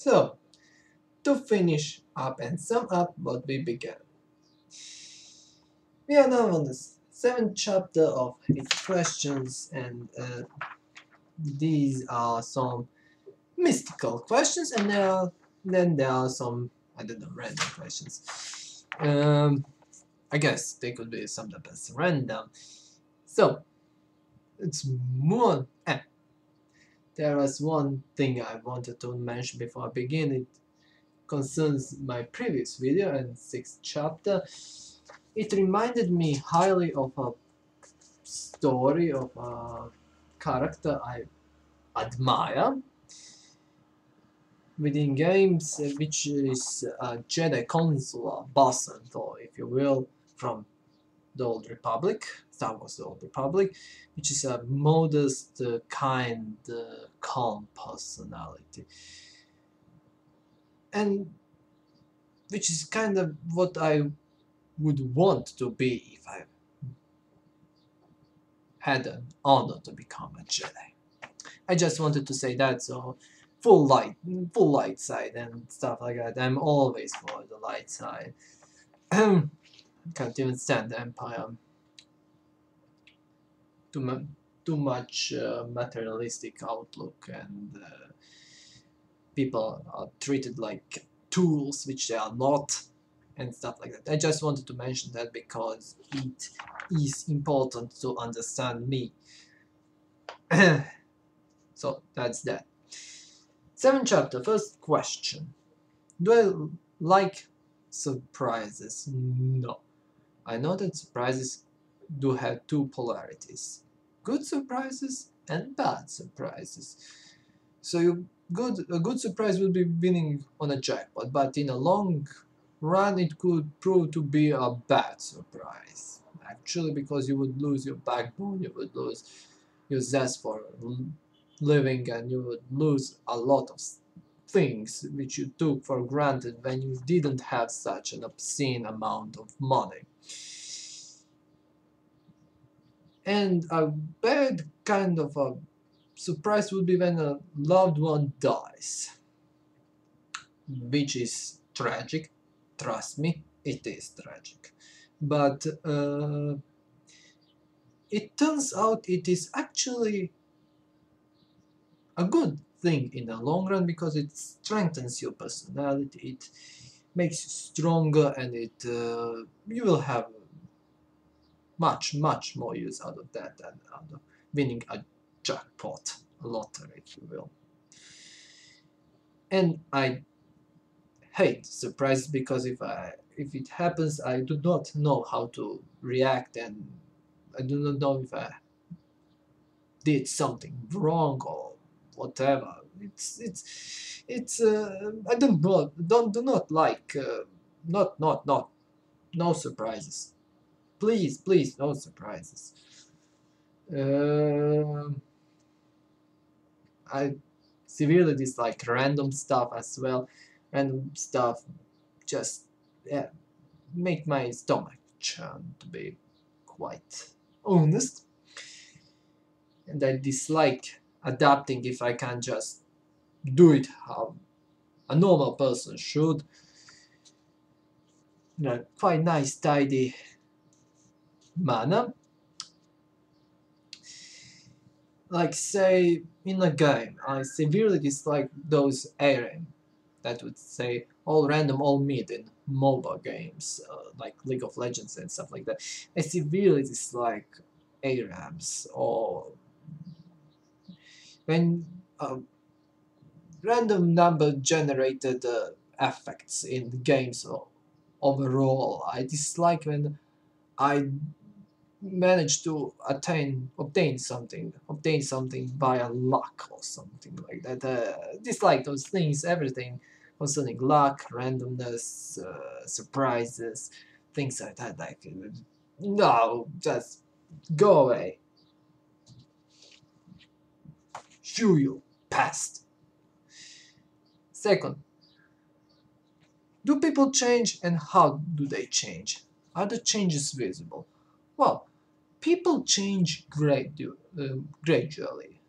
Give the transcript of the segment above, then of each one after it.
So, to finish up and sum up what we began, we are now on the seventh chapter of 8 questions, and these are some mystical questions, and then there are some, I don't know, random questions. I guess they could be summed up as random. So, it's more. There was one thing I wanted to mention before I begin. It concerns my previous video and sixth chapter. It reminded me highly of a story of a character I admire within games, which is a Jedi Consular Bosant, or if you will, from the Old Republic, Star Wars The Old Republic, which is a modest, kind, calm personality. And which is kind of what I would want to be if I had an honor to become a Jedi. I just wanted to say that, so full light side and stuff like that. I'm always for the light side. Can't even stand the Empire. Too much materialistic outlook, and people are treated like tools, which they are not, and stuff like that. I just wanted to mention that because it is important to understand me. So that's that. 7th chapter, first question. Do I like surprises? No. I know that surprises do have two polarities. Good surprises and bad surprises. So a good surprise would be winning on a jackpot, but in a long run it could prove to be a bad surprise. Actually, because you would lose your backbone, you would lose your zest for living, and you would lose a lot of things which you took for granted when you didn't have such an obscene amount of money. And a bad kind of a surprise would be when a loved one dies, which is tragic. Trust me, it is tragic. But it turns out it is actually a good thing in the long run because it strengthens your personality, it makes you stronger, and you will have much more use out of that than out of winning a jackpot, a lottery, if you will. And I hate surprises because if it happens, I do not know how to react, and I do not know if I did something wrong or whatever. It's I don't know, do not like not no surprises. Please, no surprises. Um I severely dislike random stuff as well. Random stuff just, yeah, make my stomach churn, to be quite honest. And I dislike adapting if I can just do it how a normal person should. In a quite nice, tidy manner. Like, say, in a game, I severely dislike those ARAM that would say all random, all mid in mobile games, like League of Legends and stuff like that. I severely dislike ARAMs, or when random number generated effects in games overall. I dislike when I manage to obtain something via luck or something like that. Dislike those things, everything concerning luck, randomness, surprises, things like that. Like, no, just go away. Shoo you past. Second, do people change, and how do they change? Are the changes visible? Well, people change gradually.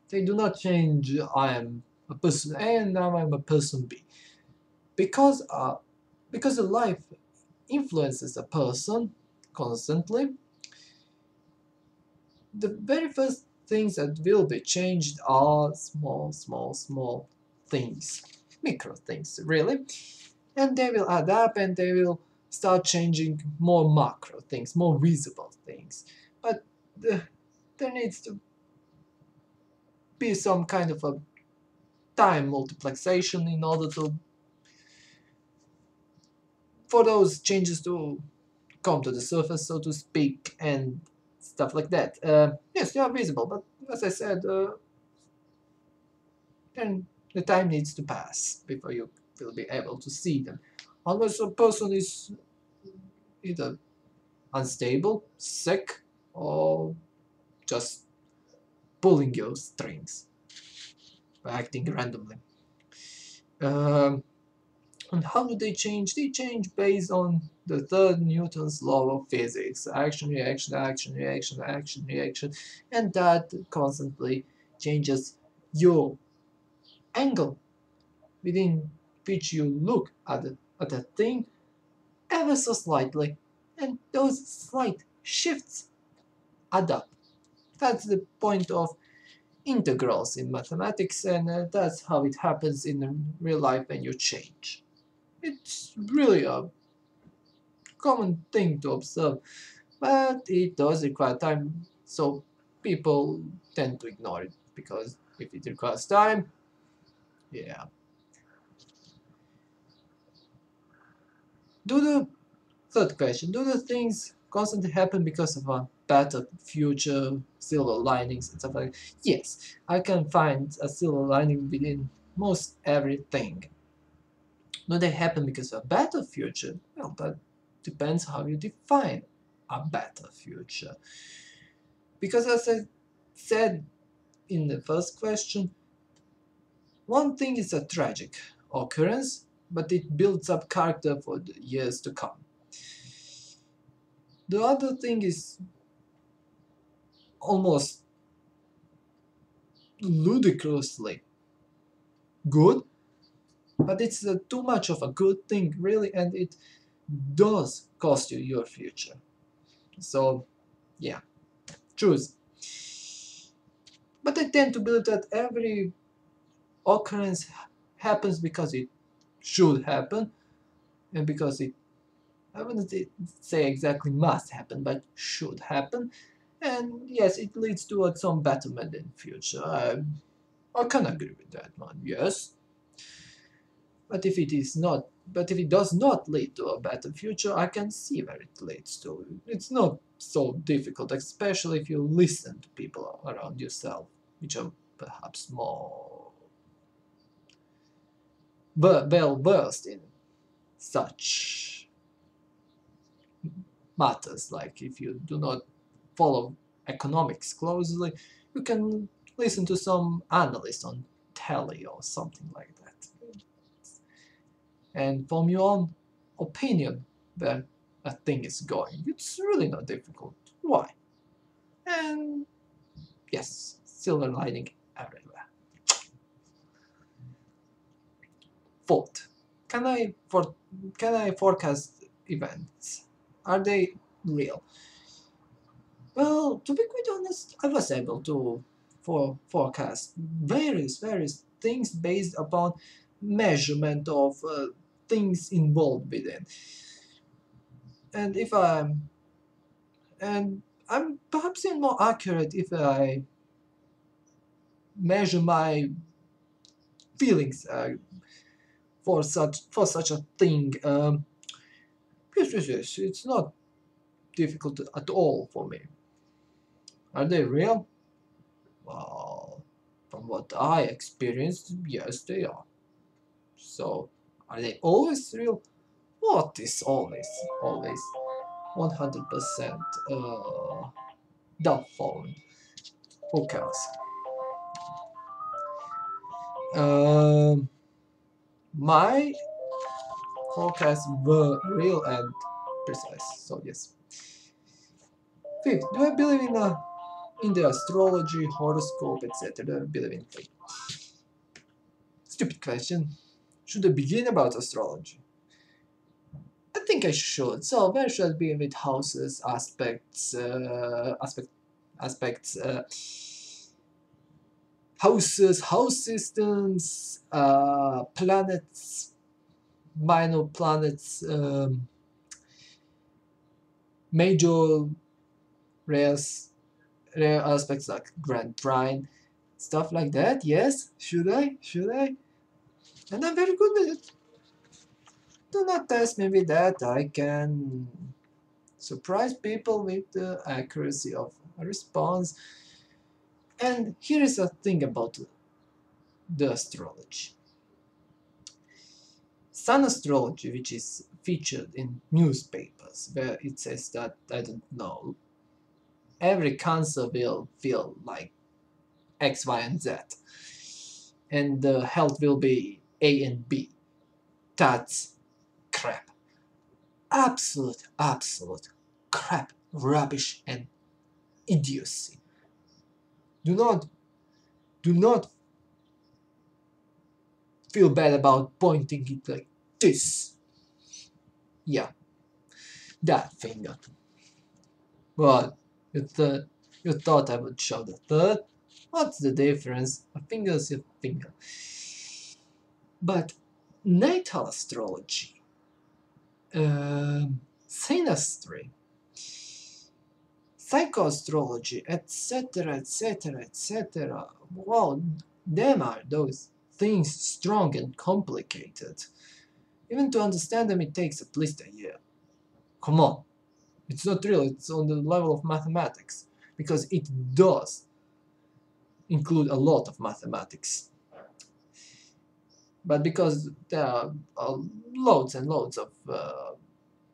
They do not change, I am a person A and now I'm a person B. because the life influences a person constantly, the very first things that will be changed are small things, micro things, really, and they will add up and they will start changing more macro things, more visible things. But there needs to be some kind of a time multiplication in order to for those changes to come to the surface, so to speak, and stuff like that. Yes, they are visible, but as I said, then the time needs to pass before you will be able to see them. Unless a person is either unstable, sick, or just pulling your strings by acting randomly. Um, and how do they change? They change based on the third Newton's law of physics: action, reaction, action, reaction, action, reaction, and that constantly changes your angle within which you look at a thing ever so slightly, and those slight shifts add up. That's the point of integrals in mathematics, and that's how it happens in real life when you change. It's really a common thing to observe, but it does require time, so people tend to ignore it because if it requires time, yeah. Do the Third question: do the things constantly happen because of a better future, silver linings, and stuff like that? Yes, I can find a silver lining within most everything. Do they happen because of a better future? Well, that depends how you define a better future. Because as I said in the first question, one thing is a tragic occurrence, but it builds up character for the years to come. The other thing is almost ludicrously good, but it's too much of a good thing, really, and it does cost you your future. So, yeah, choose. But I tend to believe that every occurrence happens because it should happen, and because it, I wouldn't say exactly must happen, but should happen. And yes, it leads towards some betterment in future. I can agree with that one, yes. But if it does not lead to a better future, I can see where it leads to. It's not so difficult, especially if you listen to people around yourself, which are perhaps more well versed in such matters. Like if you do not follow economics closely, you can listen to some analyst on telly or something like that and form your own opinion where a thing is going. It's really not difficult. Why? And yes, silver lining everywhere. Fourth, can I for can I forecast events? Are they real? Well, to be quite honest, I was able to forecast various things based upon measurement of things involved within. And if I'm and I'm perhaps even more accurate if I measure my feelings for such a thing. Yes. It's not difficult at all for me. Are they real? Well, from what I experienced, yes, they are. So, are they always real? What is always 100% doubtful? Who cares? Um, my forecasts were real and precise. So yes. Fifth, do I believe in the astrology, horoscope, etc.? Do I believe in fate? Stupid question. Should I begin about astrology? I think I should. So where should I be with houses, aspects, houses, house systems, planets, minor planets, major rares, rare aspects like Grand Trine, stuff like that. Yes, should I? Should I? And I'm very good with it. Do not test me with that. I can surprise people with the accuracy of a response. And here is a thing about the astrology. Sun astrology, which is featured in newspapers, where it says that, I don't know, every Cancer will feel like X, Y, and Z, and the health will be A and B. That's crap. Absolute crap, rubbish, and idiocy. Do not feel bad about pointing it like this. Yeah, that finger. What? You thought I would show the third? What's the difference? A finger's a finger. But natal astrology, synastry, psychoastrology, etc., etc., etc. Well, them are those things strong and complicated. Even to understand them, it takes at least a year. Come on. It's not real, it's on the level of mathematics. Because it does include a lot of mathematics. But because there are loads and loads of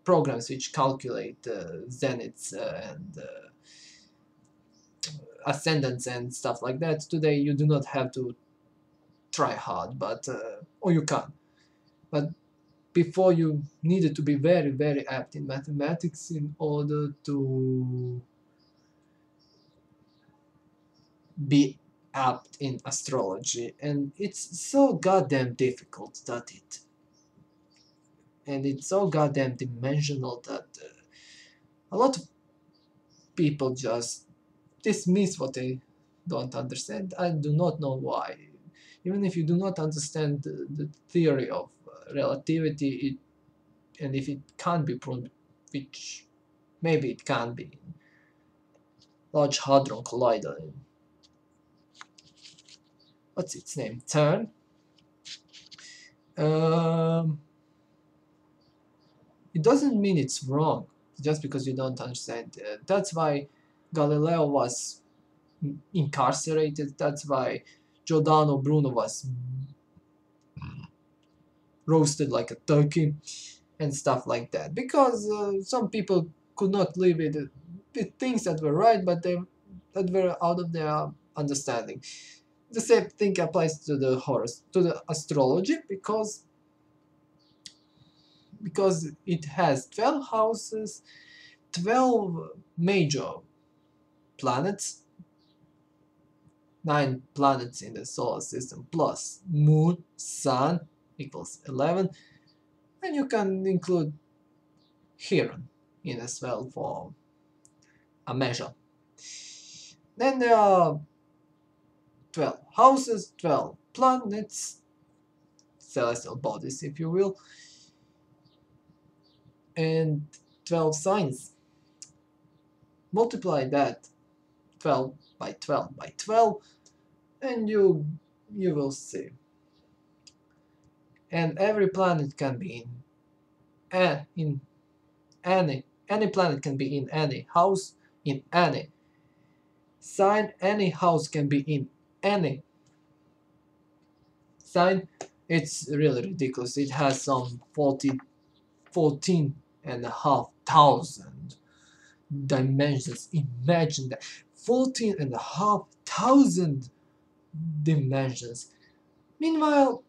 programs which calculate zeniths and ascendants and stuff like that, today you do not have to try hard, but or you can. But before you needed to be very, very apt in mathematics in order to be apt in astrology, and it's so goddamn difficult that it's so goddamn dimensional that a lot of people just dismiss what they don't understand. I do not know why. Even if you do not understand the theory of relativity, and if it can't be proven, which maybe it can be, Large Hadron Collider, what's its name? CERN. It doesn't mean it's wrong just because you don't understand. That's why Galileo was incarcerated. That's why Giordano Bruno was roasted like a turkey and stuff like that. Because some people could not live with things that were right, but that were out of their understanding. The same thing applies to the astrology, because it has 12 houses, 12 major planets, 9 planets in the solar system plus moon, sun equals 11, and you can include Chiron in as well for a measure. Then there are 12 houses, 12 planets, celestial bodies if you will, and 12 signs. Multiply that 12 by 12 by 12 and you will see. And every planet can be in any planet can be in any house, in any sign. Any house can be in any sign. It's really ridiculous. It has some 14,500 dimensions. Imagine that. 14,500 dimensions. Meanwhile,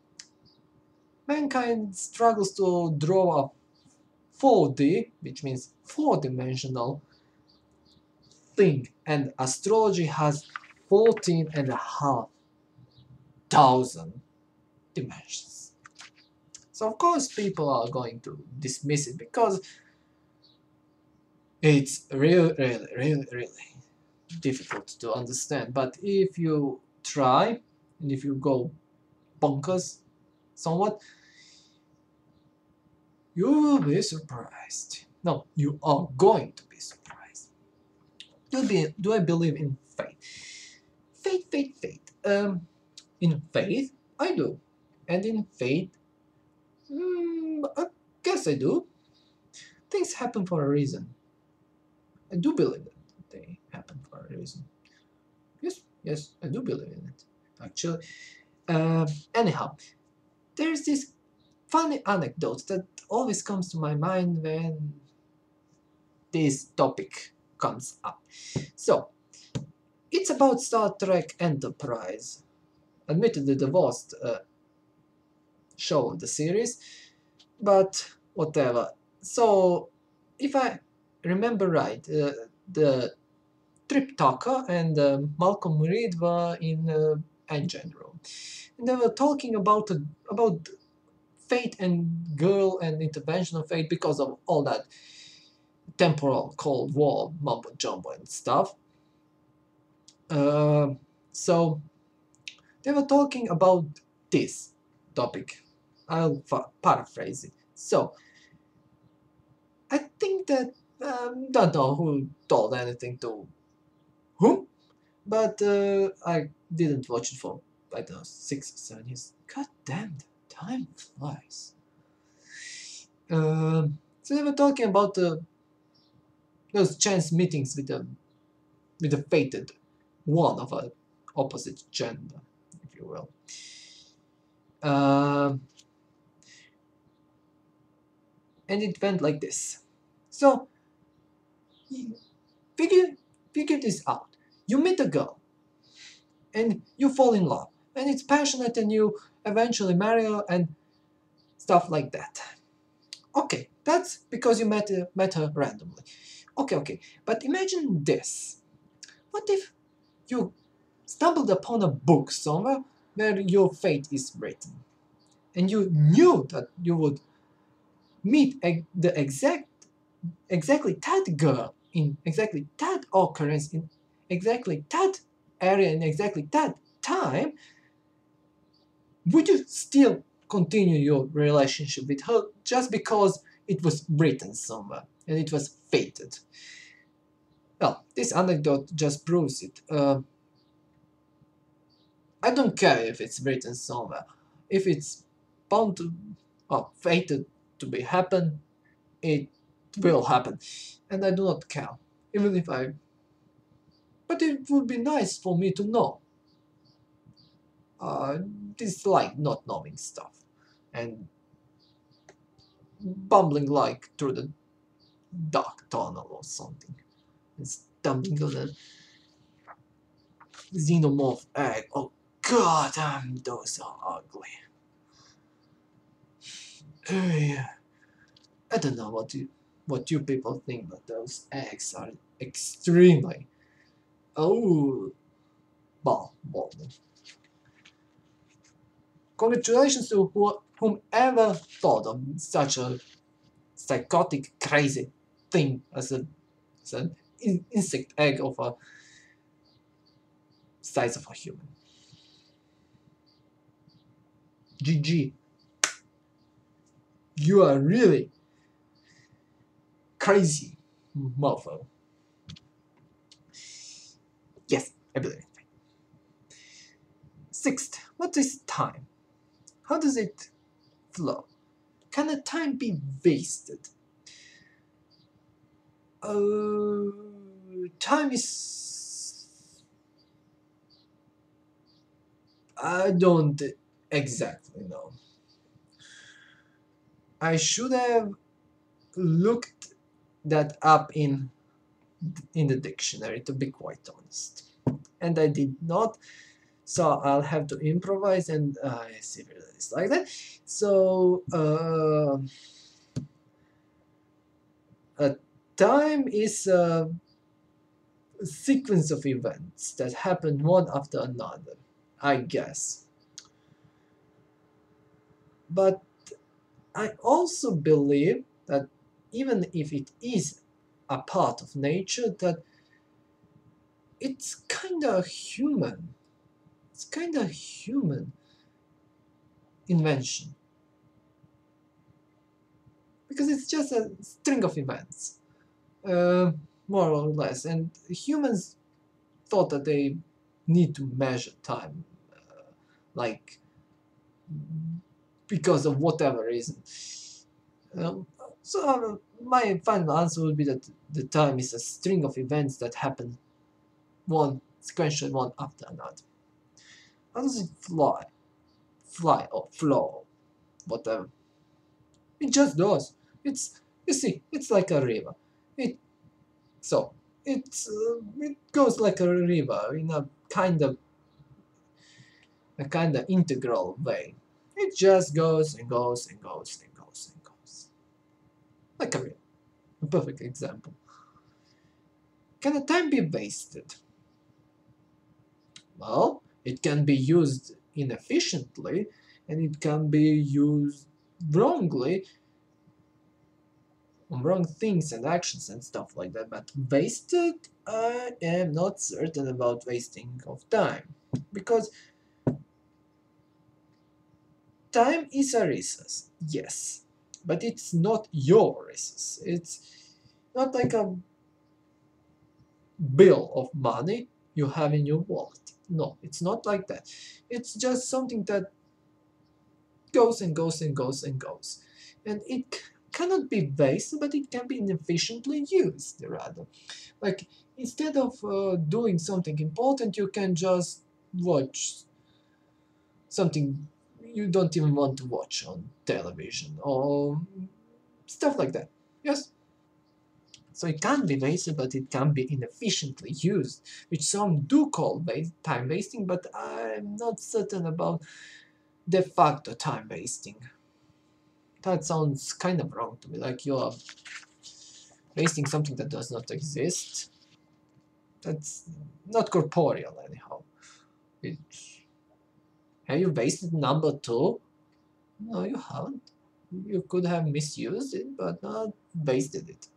mankind struggles to draw a 4D, which means four-dimensional thing, and astrology has 14,500 dimensions. So of course people are going to dismiss it because it's really difficult to understand. But if you try and if you go bonkers somewhat, you will be surprised. No, you are going to be surprised. Do I believe in fate? Fate. In faith, I do, and in fate, I guess I do. Things happen for a reason. I do believe that they happen for a reason. Yes, I do believe in it. Actually, anyhow, there's this funny anecdote that always comes to my mind when this topic comes up. So, it's about Star Trek Enterprise. Admittedly, the worst show of the series, but whatever. So, if I remember right, the Trip Tucker and Malcolm Reed were in engine room, and they were talking about fate and girl and intervention of fate because of all that temporal Cold War mumbo jumbo and stuff. Uh, so they were talking about this topic. I'll paraphrase it. So I think that don't know who told anything to whom, but I didn't watch it for I don't know 6 or 7 years. God damn, the time flies. So they were talking about those chance meetings with the fated one of a opposite gender, if you will. Um, and it went like this. So figure figure this out. You meet a girl and you fall in love, and it's passionate, and you eventually marry her and stuff like that. Okay, that's because you met her randomly. Okay, but imagine this. What if you stumbled upon a book somewhere where your fate is written, and you knew that you would meet the exactly that girl in exactly that occurrence in exactly that area in exactly that time? Would you still continue your relationship with her just because it was written somewhere and it was fated? Well, this anecdote just proves it. I don't care if it's written somewhere. If it's bound to, or fated to be happen, it will happen. And I do not care. Even if I... But it would be nice for me to know. Uh, this like not knowing stuff. And bumbling like through the dark tunnel or something. And stumbling on a xenomorph egg. Oh god damn, those are ugly. Yeah. I don't know what you people think, but those eggs are extremely balding. Congratulations to whomever thought of such a psychotic, crazy thing as an insect egg of a size of a human. GG. You are really crazy, mofo. Yes, I believe it. Sixth, what is time? How does it flow? Can a time be wasted? Time is... I don't exactly know. I should have looked that up in the dictionary, to be quite honest. And I did not, so I'll have to improvise, and I see it's like that. So, a time is a sequence of events that happen one after another, I guess. But I also believe that even if it is a part of nature, that it's kind of human. It's kind of human invention because it's just a string of events, uh, more or less. And humans thought that they need to measure time, like because of whatever reason. Um, so my final answer would be that the time is a string of events that happen one sequential, one after another. How does it fly or flow, whatever? It just does. It's you see, it's like a river. It so it goes like a river in a kind of integral way. It just goes and goes and goes and goes and goes like a river. A perfect example. Can a time be wasted? Well, it can be used inefficiently and it can be used wrongly on wrong things and actions and stuff like that. But wasted, I am not certain about wasting of time because time is a resource, yes, but it's not your resource. It's not like a bill of money you have in your wallet. No, it's not like that. It's just something that goes and goes and goes and goes. And it cannot be wasted, but it can be inefficiently used, rather. Like, instead of doing something important, you can just watch something you don't even want to watch on television or stuff like that. Yes? So it can be wasted, but it can be inefficiently used, which some do call time wasting, but I'm not certain about de facto time wasting. That sounds kind of wrong to me, like you're wasting something that does not exist. That's not corporeal, anyhow. It's, have you wasted number two? No, you haven't. You could have misused it, but not wasted it.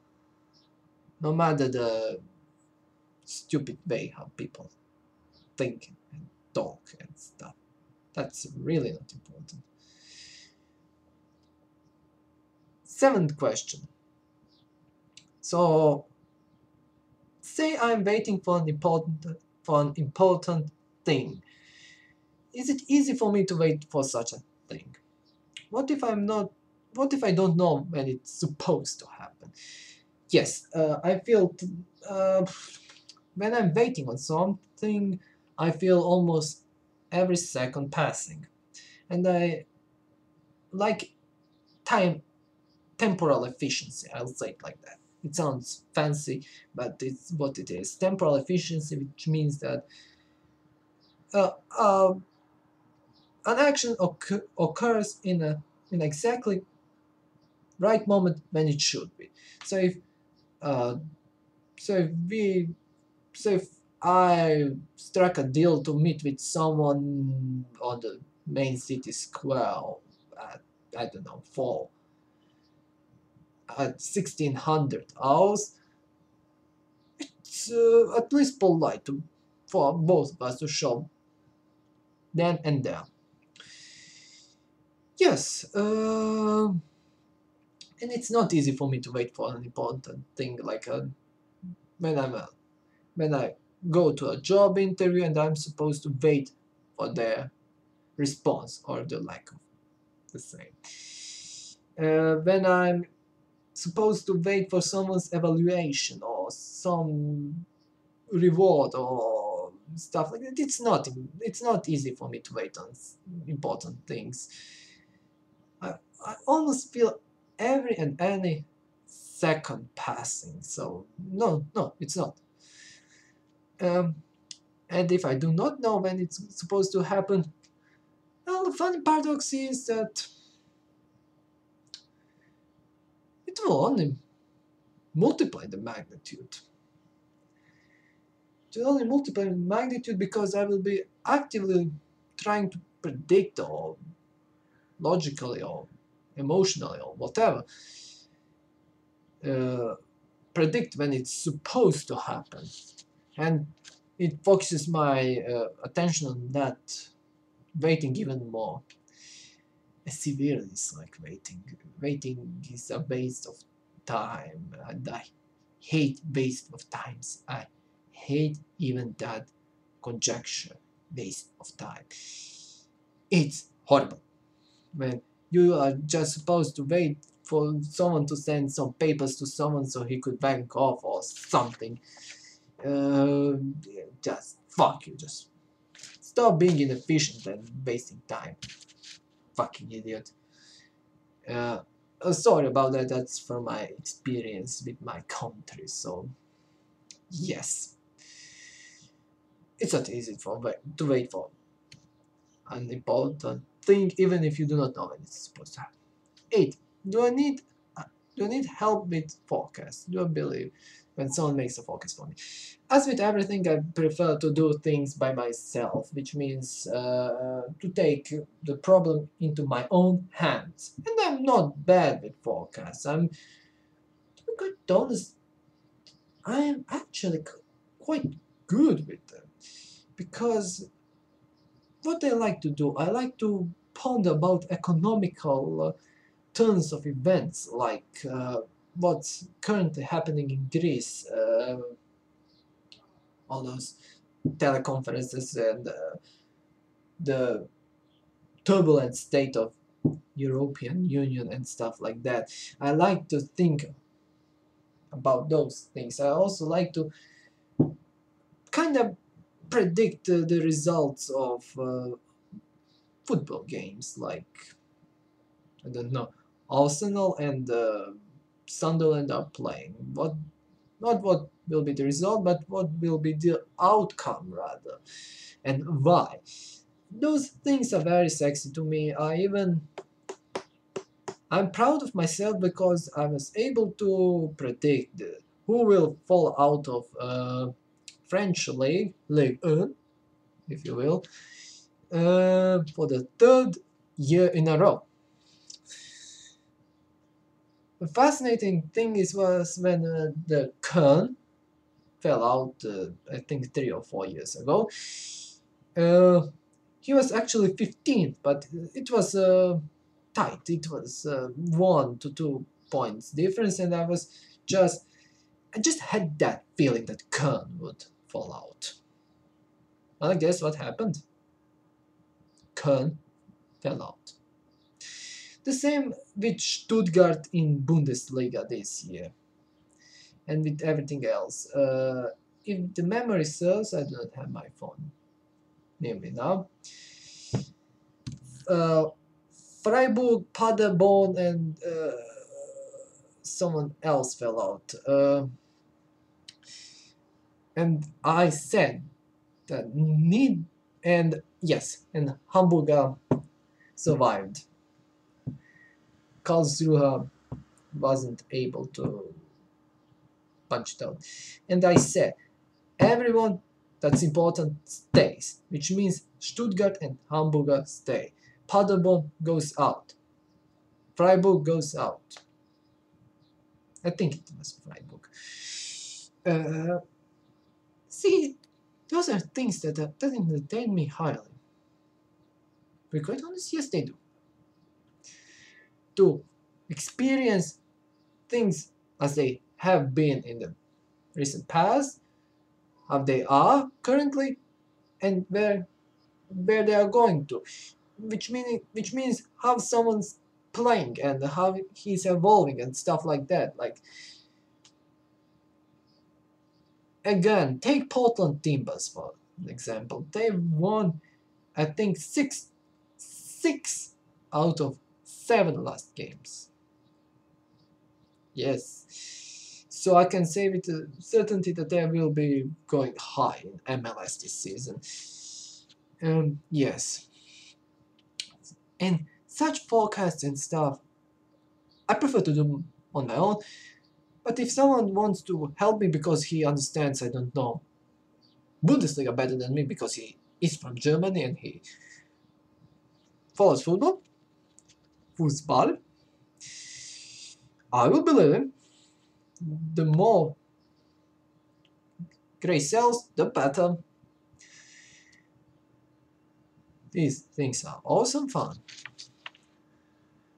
No matter the stupid way how people think and talk and stuff. That's really not important. Seventh question. So, say I'm waiting for an important thing. Is it easy for me to wait for such a thing? What if I'm not? What if I don't know when it's supposed to happen? Yes, I feel when I'm waiting on something, I feel almost every second passing, and I like time temporal efficiency. I'll say it like that. It sounds fancy, but it's what it is. Temporal efficiency, which means that uh, uh, an action occurs in exactly right moment when it should be. So if uh, so if we so if I struck a deal to meet with someone on the main city square at I don't know 1600 hours, it's at least polite for both of us to show then and there. Yes, and it's not easy for me to wait for an important thing like when I'm when I go to a job interview and I'm supposed to wait for their response or the lack of the same. When I'm supposed to wait for someone's evaluation or some reward or stuff like that, it's not easy for me to wait on important things. I, I almost feel every and any second passing. So no, it's not. Um, and if I do not know when it's supposed to happen, well, the funny paradox is that it will only multiply the magnitude. It will only multiply the magnitude because I will be actively trying to predict or logically or emotionally or whatever, predict when it's supposed to happen, and it focuses my attention on that, waiting even more. I severely dislike waiting. Waiting is a waste of time, and I hate waste of times. I hate even that conjecture, waste of time. It's horrible when you are just supposed to wait for someone to send some papers to someone so he could bank off or something. Just fuck you, just stop being inefficient and wasting time. Fucking idiot. Sorry about that, that's from my experience with my country, so yes. It's not easy to wait for an important thing, even if you do not know when it's supposed to happen. 8. Do I need do I need help with forecast? Do I believe when someone makes a forecast for me? As with everything, I prefer to do things by myself, which means to take the problem into my own hands. And I'm not bad with forecasts. To be quite honest, I am actually quite good with them. Because what I like to do, I like to ponder about economical turns of events, like what's currently happening in Greece, all those teleconferences and the turbulent state of European Union and stuff like that. I like to think about those things. I also like to kind of predict the results of football games, like, I don't know, Arsenal and Sunderland are playing. Not what will be the result, but what will be the outcome rather, and why. Those things are very sexy to me. I'm proud of myself because I was able to predict who will fall out of French league, Ligue 1, if you will, for the third year in a row. The fascinating thing was when the Kern fell out, I think 3 or 4 years ago. He was actually 15th, but it was tight. It was 1 to 2 points difference, and I just had that feeling that Kern would fall out. Well, guess what happened? Kern fell out. The same with Stuttgart in Bundesliga this year, and with everything else. If the memory serves, I do not have my phone near me now. Freiburg, Paderborn, and someone else fell out. And I said that and Hamburger survived. Karlsruhe wasn't able to punch it out. And I said, everyone that's important stays, which means Stuttgart and Hamburger stay. Paderborn goes out. Freiburg goes out. I think it was Freiburg. See, those are things that entertain me highly. To be quite honest, yes, they do. To experience things as they have been in the recent past, how they are currently, and where they are going to, which means how someone's playing and how he's evolving and stuff like that. Like, again, take Portland Timbers for example. They won, I think, six out of 7 last games. Yes. So I can say with certainty that they will be going high in MLS this season. Yes. And such forecasts and stuff, I prefer to do on my own. But if someone wants to help me because he understands, I don't know, Bundesliga better than me because he is from Germany and he follows football, I will believe him. The more Gray sells, the better. These things are awesome fun.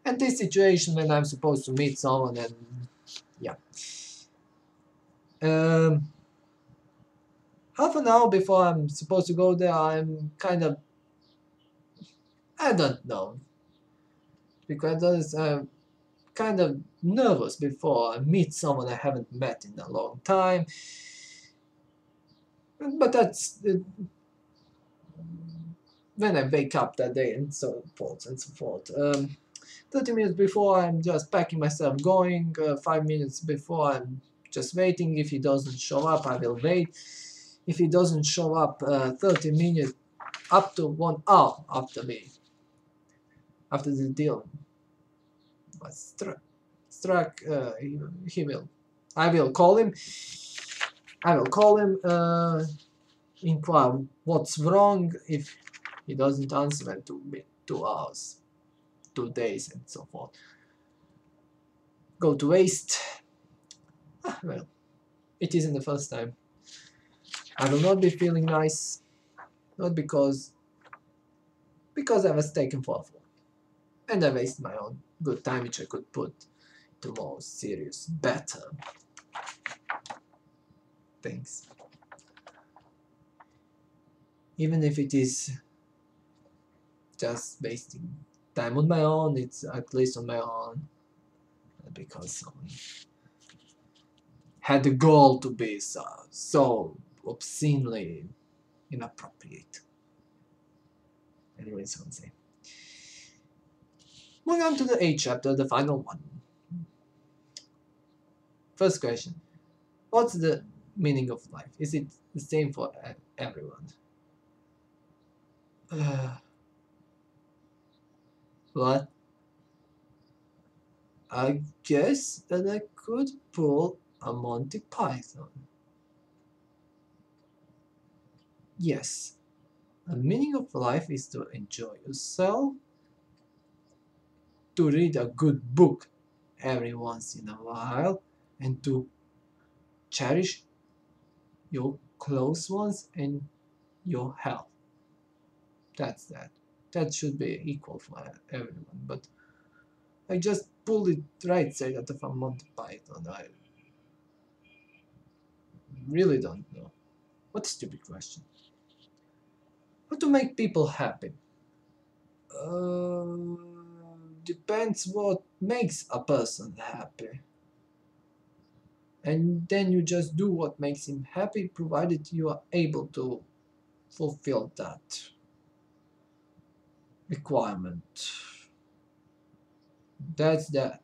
And this situation when I'm supposed to meet someone and yeah. Half an hour before I'm supposed to go there, I'm kind of, I don't know, because I'm kind of nervous before I meet someone I haven't met in a long time. But that's when I wake up that day and so forth and so forth. 30 minutes before I'm just packing myself going, 5 minutes before I'm just waiting. If he doesn't show up, I will wait. If he doesn't show up, 30 minutes up to 1 hour after me, after the deal was struck, he will. I will call him. Inquire what's wrong. If he doesn't answer, then 2 hours, 2 days, and so forth go to waste. Well, it isn't the first time. I will not be feeling nice, not because I was taken for a fool, and I wasted my own good time, which I could put to more serious, better things. Even if it is just wasting time on my own, it's at least on my own, because someone had the goal to be so obscenely inappropriate. Anyways, I'll say. Moving on to the 8th chapter, the final one. First question. What's the meaning of life? Is it the same for everyone? What? I guess that I could pull a Monty Python. Yes. The meaning of life is to enjoy yourself, to read a good book every once in a while, and to cherish your close ones and your health. That's that. That should be equal for everyone. But I just pulled it right straight out of Monty Python. I really don't know. What a stupid question. How to make people happy? Depends what makes a person happy. And then you just do what makes him happy, provided you are able to fulfill that requirement. That's that.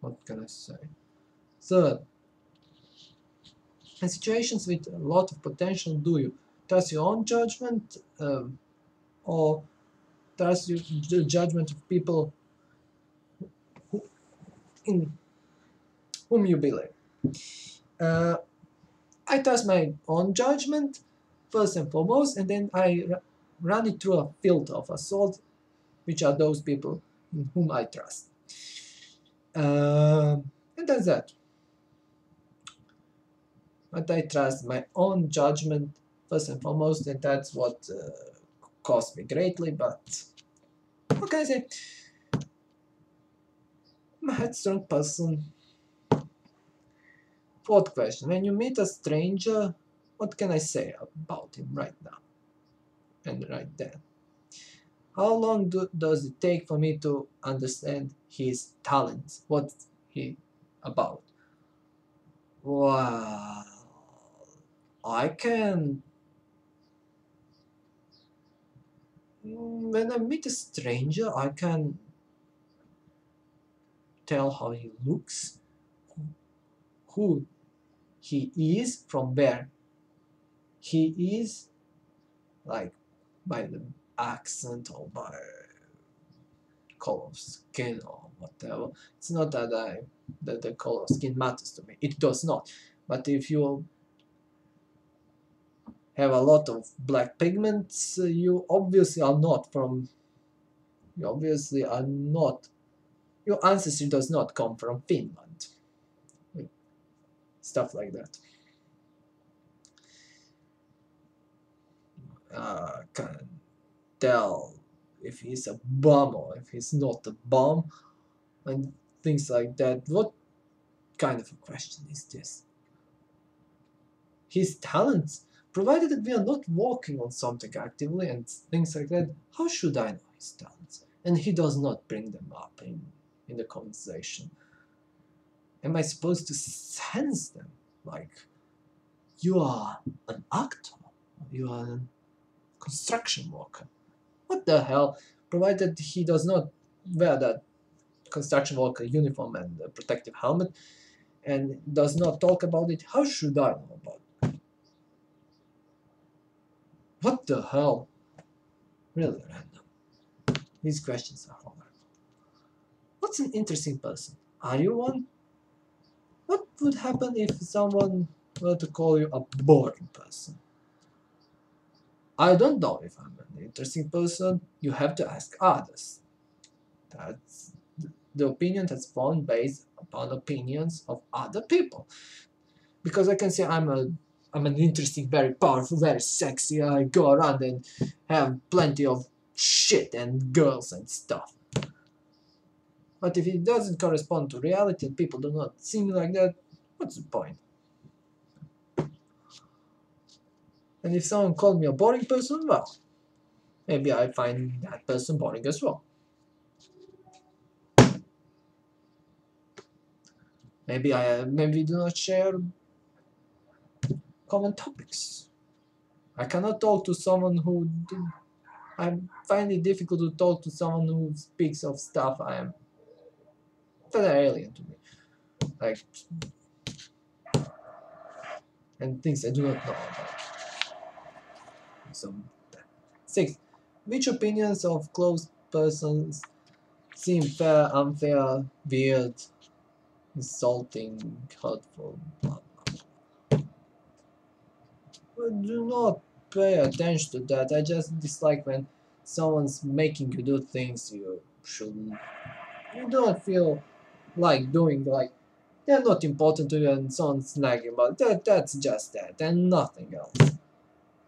What can I say? Third, in situations with a lot of potential, do you trust your own judgment or trust the judgment of people in whom you believe? I trust my own judgment first and foremost, and then I run it through a filter of a sort, which are those people in whom I trust. And that's that. But I trust my own judgment first and foremost, and that's what cost me greatly. But what can I say? I'm a headstrong person. Fourth question. When you meet a stranger, what can I say about him right now and right then? How long does it take for me to understand his talents? What's he about? Well, I can. When I meet a stranger, I can tell how he looks, who he is, from where he is, like by the accent or by color of skin or whatever. It's not that the color of skin matters to me. It does not. But if you have a lot of black pigments, you obviously are not Your ancestry does not come from Finland. Stuff like that. Can tell if he's a bum or if he's not a bum, and things like that. What kind of a question is this? His talents, provided that we are not working on something actively and things like that, how should I know his talents? And he does not bring them up in the conversation. Am I supposed to sense them? Like, you are an actor, you are a construction worker. What the hell? Provided he does not wear that construction worker uniform and a protective helmet and does not talk about it, how should I know about it? What the hell? Really random. These questions are horrible. What's an interesting person? Are you one? What would happen if someone were to call you a boring person? I don't know if I'm an interesting person. You have to ask others. That's the opinion that's formed based upon opinions of other people. Because I can say I'm an interesting, very powerful, very sexy. I go around and have plenty of shit and girls and stuff. But if it doesn't correspond to reality and people do not see me like that, what's the point? And if someone called me a boring person, well, maybe I find that person boring as well. Maybe we do not share common topics. I cannot talk to someone who I find it difficult to talk to someone who speaks of stuff that are alien to me, like, and things I do not know about. So, 6. Which opinions of close persons seem fair, unfair, weird, insulting, hurtful, blah, blah. But do not pay attention to that. I just dislike when someone's making you do things you shouldn't. You don't feel like doing, like, they're not important to you and someone's nagging about that. That's just that and nothing else.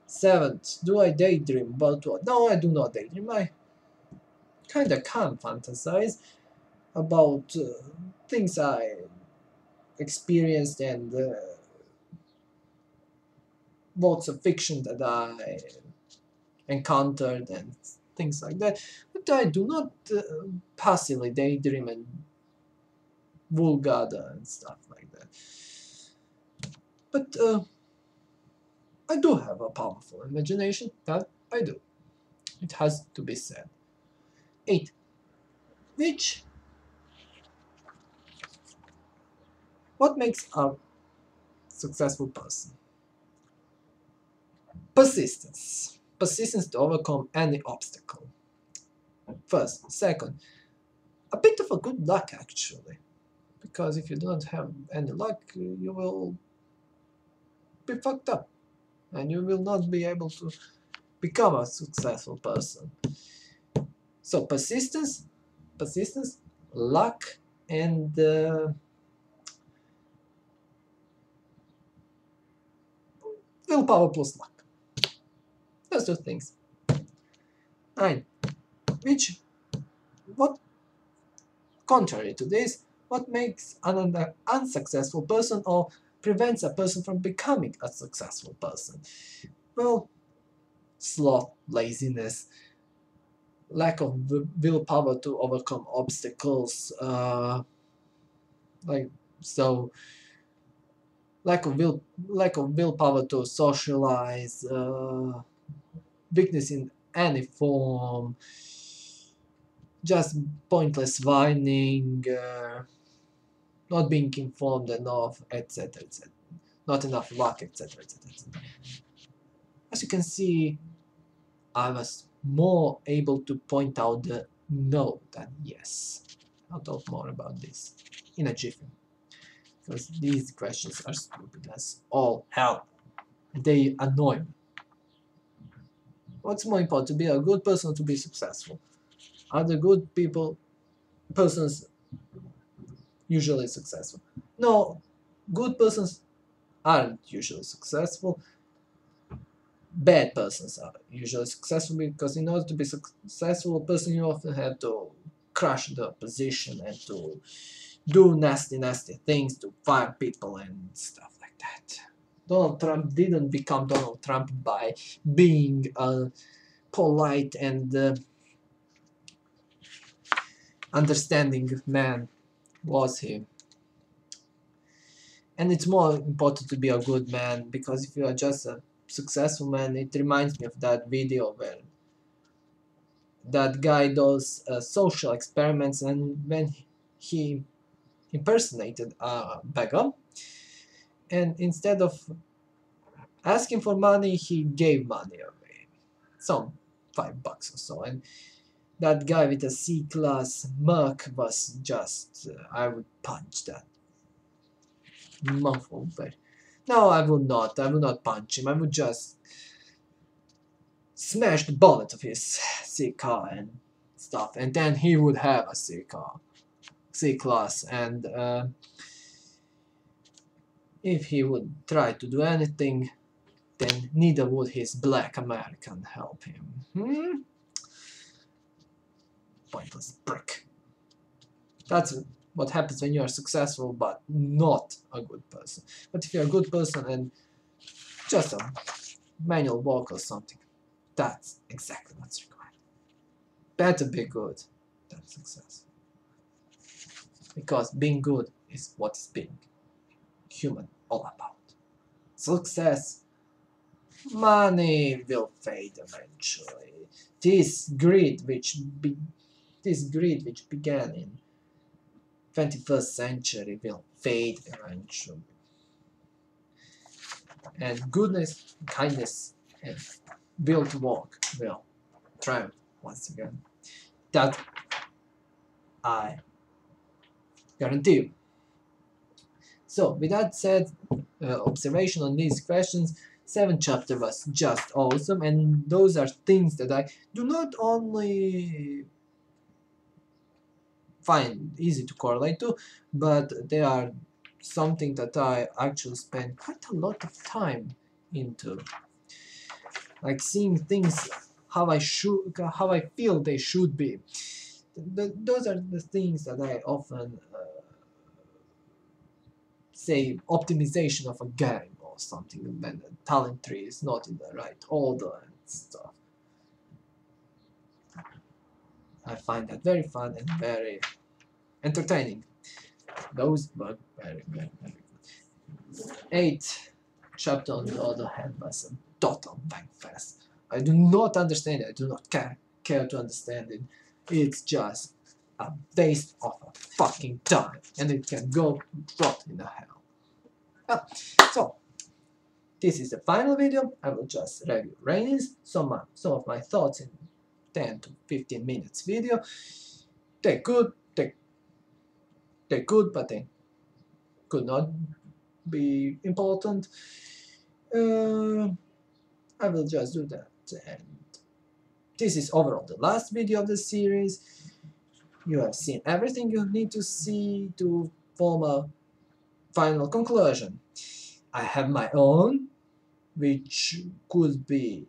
7th, do I daydream about what? No, I do not daydream. I kinda can fantasize about things I experienced and works of fiction that I encountered and things like that. But I do not passively daydream and vulgata and stuff like that. But I do have a powerful imagination, that I do. It has to be said. 8. What makes a successful person? Persistence. Persistence to overcome any obstacle. First. Second, a bit of a good luck actually. Because if you don't have any luck, you will be fucked up. And you will not be able to become a successful person. So persistence, luck, and willpower plus luck. Those two things. 9. What, contrary to this, what makes an unsuccessful person or prevents a person from becoming a successful person? Well, sloth, laziness, lack of willpower to overcome obstacles, like so, lack of willpower to socialize, weakness in any form, just pointless whining, not being informed enough, etc., etc. Not enough luck, etc., etc., etc. As you can see, I was more able to point out the no than yes. I'll talk more about this in a jiffy, because these questions are stupid as all hell. They annoy me. What's more important, to be a good person or to be successful? Are the good persons usually successful. No, good persons aren't usually successful. Bad persons are usually successful, because in order to be successful, a person, you often have to crush the opposition and to do nasty things, to fire people and stuff like that. Donald Trump didn't become Donald Trump by being a polite and understanding man, was he? And it's more important to be a good man, because if you are just a successful man, it reminds me of that video where that guy does social experiments, and when he impersonated a beggar, and instead of asking for money, he gave money away, some $5 or so, and that guy with a C-class Merc was just, I would punch that muffle, but no, I would not punch him, I would just smash the bonnet of his C-car and stuff, and then he would have a C-car, C-class, and if he would try to do anything, then neither would his black American help him. Pointless prick. That's what happens when you are successful but not a good person. But if you're a good person and just a manual walk or something, that's exactly what's required. Better be good than successful. Because being good is what is being human all about. Success, money will fade eventually. This greed which began in 21st century will fade eventually. And goodness, kindness, and will to walk will triumph once again. That I guarantee you. So, with that said, observation on these questions, 7th chapter was just awesome, and those are things that I do not only find easy to correlate to, but they are something that I actually spend quite a lot of time into. Like seeing things how I feel they should be. Those are the things that I often say optimization of a game or something, when the talent tree is not in the right order and stuff. I find that very fun and very entertaining. Those were very good. 8th chapter, on the other hand, was a total bangfest. I do not understand it. I do not care to understand it. It's just a waste of a fucking time, and it can go rot in the hell. So, this is the final video. I will just review Rainings, some of my thoughts in 10 to 15 minutes video. They're good, but they could not be important. I will just do that, and this is overall the last video of the series. You have seen everything you need to see to form a final conclusion. I have my own, which could be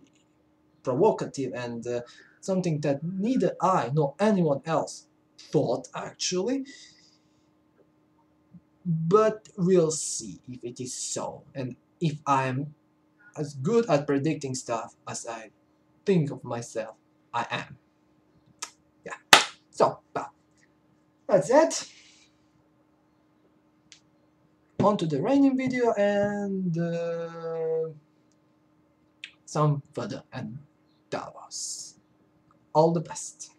provocative and something that neither I nor anyone else thought actually, but we'll see if it is so, and if I am as good at predicting stuff as I think of myself I am. Yeah, so well, that's it. On to the raining video and some further endeavors. All the best.